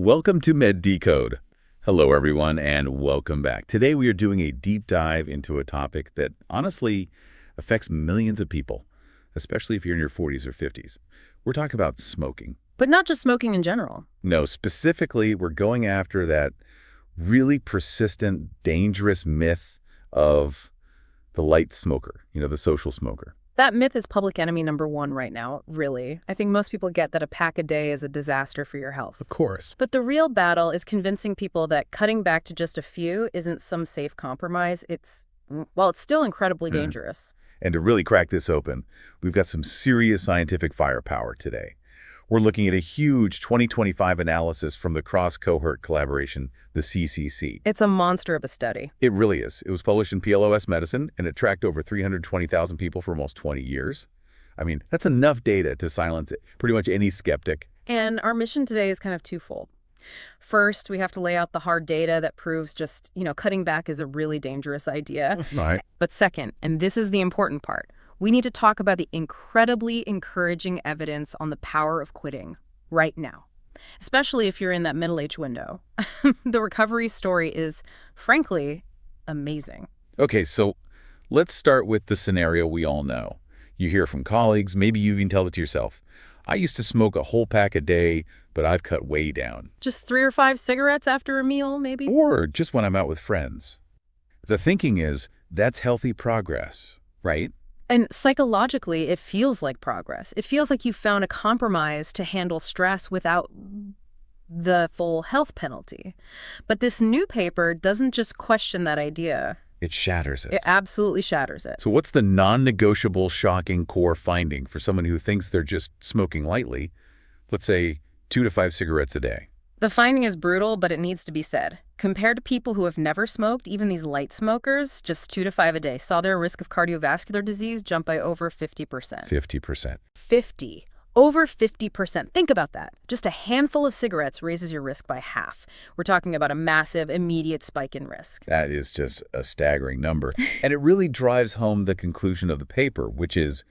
Welcome to Med Decode. Hello, everyone, and welcome back. Today, we are doing a deep dive into a topic that honestly affects millions of people, especially if you're in your 40s or 50s. We're talking about smoking. But not just smoking in general. No, specifically, we're going after that really persistent, dangerous myth of the light smoker, the social smoker. That myth is public enemy number one right now, really. I think most people get that a pack a day is a disaster for your health. Of course. But the real battle is convincing people that cutting back to just a few isn't some safe compromise. It's still incredibly dangerous. And to really crack this open, we've got some serious scientific firepower today. We're looking at a huge 2025 analysis from the cross-cohort collaboration, the CCC. It's a monster of a study. It really is. It was published in PLOS Medicine, and it tracked over 320,000 people for almost 20 years. I mean, that's enough data to silence pretty much any skeptic. And our mission today is kind of twofold. First, we have to lay out the hard data that proves just, cutting back is a really dangerous idea. Right. But second, and this is the important part, we need to talk about the incredibly encouraging evidence on the power of quitting right now, especially if you're in that middle-age window. The recovery story is, frankly, amazing. Okay, so let's start with the scenario we all know. You hear from colleagues, maybe you even tell it to yourself. I used to smoke a whole pack a day, but I've cut way down. Just 3 or 5 cigarettes after a meal, maybe? Or just when I'm out with friends. The thinking is, that's healthy progress, right? And psychologically, it feels like progress. It feels like you found a compromise to handle stress without the full health penalty. But this new paper doesn't just question that idea. It shatters it. It absolutely shatters it. So what's the non-negotiable, shocking core finding for someone who thinks they're just smoking lightly? Let's say 2 to 5 cigarettes a day. The finding is brutal, but it needs to be said. Compared to people who have never smoked, even these light smokers, just 2 to 5 a day, saw their risk of cardiovascular disease jump by over 50%. 50%. 50. Over 50%. Think about that. Just a handful of cigarettes raises your risk by half. We're talking about a massive, immediate spike in risk. That is just a staggering number. And it really drives home the conclusion of the paper, which is,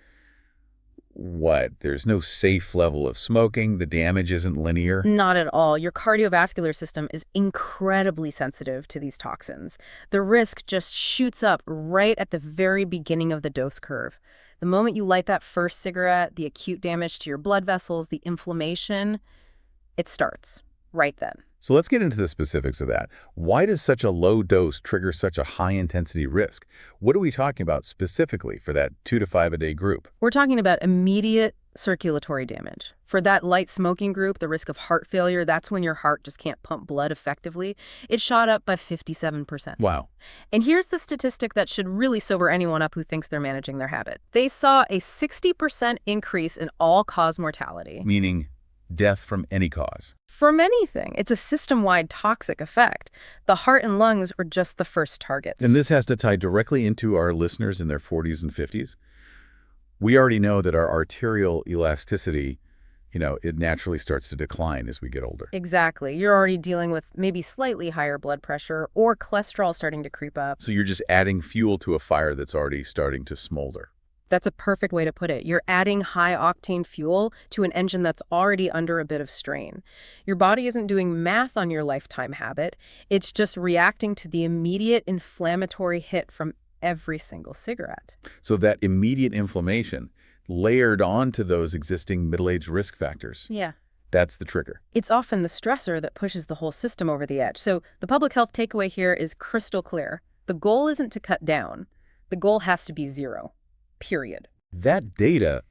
there's no safe level of smoking, the damage isn't linear? Not at all. Your cardiovascular system is incredibly sensitive to these toxins. The risk just shoots up right at the very beginning of the dose curve. The moment you light that first cigarette, the acute damage to your blood vessels, the inflammation, it starts right then. So let's get into the specifics of that. Why does such a low dose trigger such a high-intensity risk? What are we talking about specifically for that 2 to 5 a day group? We're talking about immediate circulatory damage. For that light smoking group, the risk of heart failure, that's when your heart just can't pump blood effectively, it shot up by 57%. Wow. And here's the statistic that should really sober anyone up who thinks they're managing their habit. They saw a 60% increase in all-cause mortality. Meaning death from any cause. From anything. It's a system-wide toxic effect. The heart and lungs are just the first targets. And this has to tie directly into our listeners in their 40s and 50s. We already know that our arterial elasticity, it naturally starts to decline as we get older. Exactly. You're already dealing with maybe slightly higher blood pressure or cholesterol starting to creep up. So you're just adding fuel to a fire that's already starting to smolder. That's a perfect way to put it. You're adding high-octane fuel to an engine that's already under a bit of strain. Your body isn't doing math on your lifetime habit. It's just reacting to the immediate inflammatory hit from every single cigarette. So that immediate inflammation layered onto those existing middle-age risk factors. Yeah. That's the trigger. It's often the stressor that pushes the whole system over the edge. So the public health takeaway here is crystal clear. The goal isn't to cut down. The goal has to be zero. Period. That data,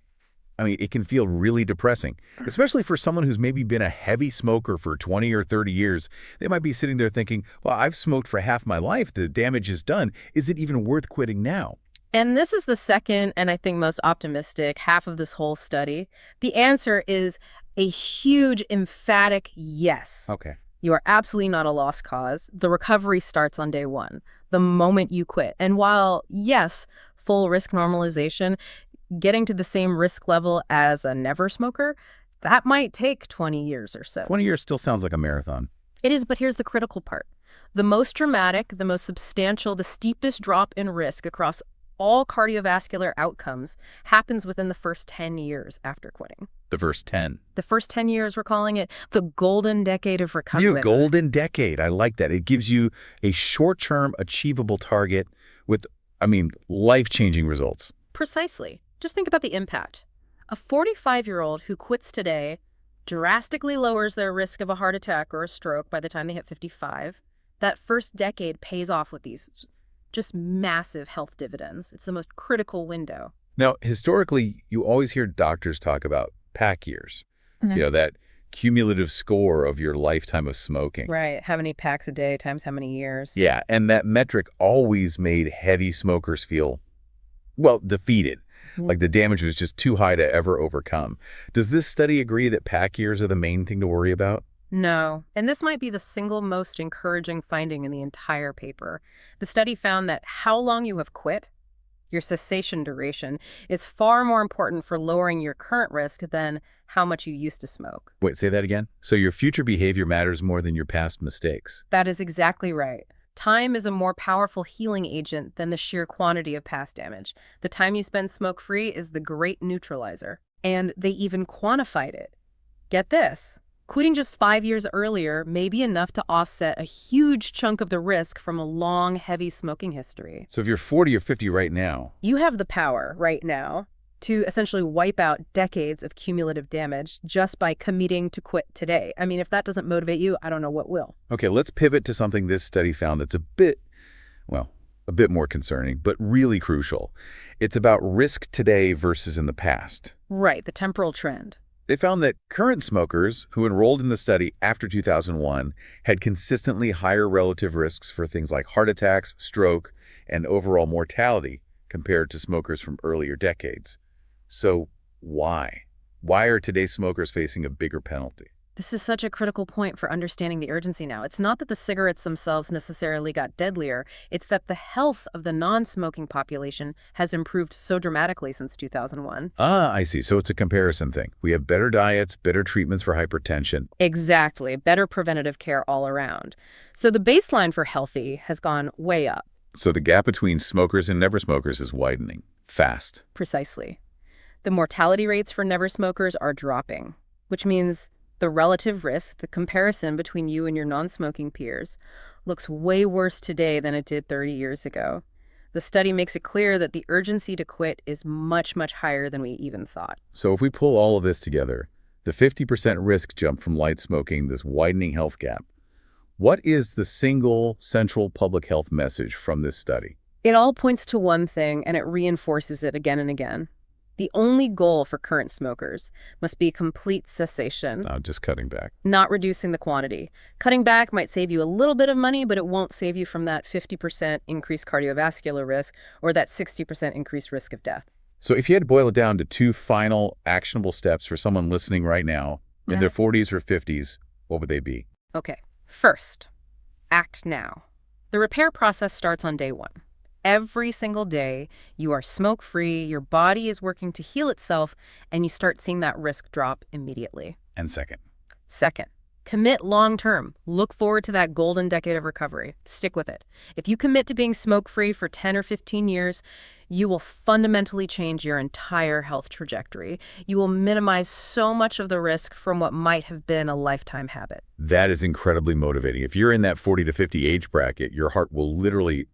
it can feel really depressing, especially for someone who's maybe been a heavy smoker for 20 or 30 years. They might be sitting there thinking, well, I've smoked for half my life. The damage is done. Is it even worth quitting now? And this is the second and I think most optimistic half of this whole study. The answer is a huge, emphatic yes. Okay. You are absolutely not a lost cause. The recovery starts on day one, the moment you quit. And while, yes, full risk normalization, getting to the same risk level as a never smoker, that might take 20 years or so. 20 years still sounds like a marathon. It is, but here's the critical part. The most dramatic, the most substantial, the steepest drop in risk across all cardiovascular outcomes happens within the first 10 years after quitting. The first 10. The first 10 years, we're calling it the golden decade of recovery. New golden decade. I like that. It gives you a short-term achievable target with, life-changing results. Precisely. Just think about the impact. A 45-year-old who quits today drastically lowers their risk of a heart attack or a stroke by the time they hit 55. That first decade pays off with these just massive health dividends. It's the most critical window. Now, historically, you always hear doctors talk about pack years. That cumulative score of your lifetime of smoking. Right. How many packs a day times how many years? Yeah, and that metric always made heavy smokers feel, defeated. Like the damage was just too high to ever overcome. Does this study agree that pack years are the main thing to worry about? No, and this might be the single most encouraging finding in the entire paper. The study found that how long you have quit, your cessation duration, is far more important for lowering your current risk than how much you used to smoke. Wait, say that again? So your future behavior matters more than your past mistakes. That is exactly right. Time is a more powerful healing agent than the sheer quantity of past damage. The time you spend smoke-free is the great neutralizer. And they even quantified it. Get this. Quitting just 5 years earlier may be enough to offset a huge chunk of the risk from a long, heavy smoking history. So if you're 40 or 50 right now, you have the power right now to essentially wipe out decades of cumulative damage just by committing to quit today. If that doesn't motivate you, I don't know what will. Okay, let's pivot to something this study found that's a bit more concerning, but really crucial. It's about risk today versus in the past. Right, the temporal trend. They found that current smokers who enrolled in the study after 2001 had consistently higher relative risks for things like heart attacks, stroke, and overall mortality compared to smokers from earlier decades. So why? Why are today's smokers facing a bigger penalty? This is such a critical point for understanding the urgency now. It's not that the cigarettes themselves necessarily got deadlier. It's that the health of the non-smoking population has improved so dramatically since 2001. Ah, I see. So it's a comparison thing. We have better diets, better treatments for hypertension. Exactly. Better preventative care all around. So the baseline for healthy has gone way up. So the gap between smokers and never smokers is widening fast. Precisely. The mortality rates for never smokers are dropping, which means the relative risk, the comparison between you and your non-smoking peers, looks way worse today than it did 30 years ago. The study makes it clear that the urgency to quit is much, much higher than we even thought. So if we pull all of this together, the 50% risk jump from light smoking, this widening health gap, what is the single central public health message from this study? It all points to one thing, and it reinforces it again and again. The only goal for current smokers must be complete cessation. Just cutting back. Not reducing the quantity. Cutting back might save you a little bit of money, but it won't save you from that 50% increased cardiovascular risk or that 60% increased risk of death. So if you had to boil it down to two final actionable steps for someone listening right now in their 40s or 50s, what would they be? Okay. First, act now. The repair process starts on day one. Every single day, you are smoke-free, your body is working to heal itself, and you start seeing that risk drop immediately. And second, commit long-term. Look forward to that golden decade of recovery. Stick with it. If you commit to being smoke-free for 10 or 15 years, you will fundamentally change your entire health trajectory. You will minimize so much of the risk from what might have been a lifetime habit. That is incredibly motivating. If you're in that 40 to 50 age bracket, your heart will literally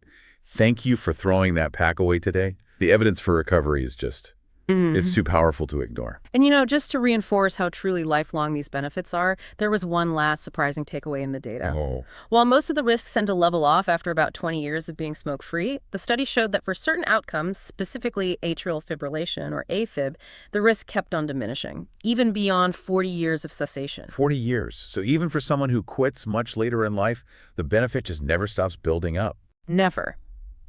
thank you for throwing that pack away today. The evidence for recovery is just, it's too powerful to ignore. And just to reinforce how truly lifelong these benefits are, there was one last surprising takeaway in the data. While most of the risks tend to level off after about 20 years of being smoke-free, the study showed that for certain outcomes, specifically atrial fibrillation or AFib, the risk kept on diminishing, even beyond 40 years of cessation. 40 years. So even for someone who quits much later in life, the benefit just never stops building up. Never.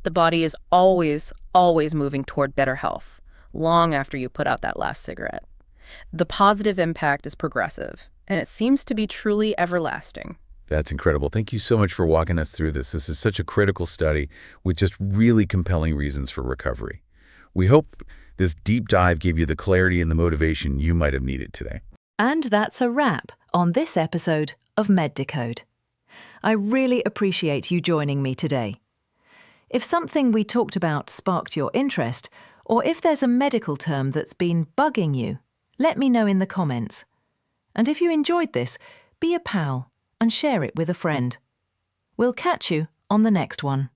The body is always, always moving toward better health, long after you put out that last cigarette. The positive impact is progressive, and it seems to be truly everlasting. That's incredible. Thank you so much for walking us through this. This is such a critical study with just really compelling reasons for recovery. We hope this deep dive gave you the clarity and the motivation you might have needed today. And that's a wrap on this episode of MedDecode. I really appreciate you joining me today. If something we talked about sparked your interest, or if there's a medical term that's been bugging you, let me know in the comments. And if you enjoyed this, be a pal and share it with a friend. We'll catch you on the next one.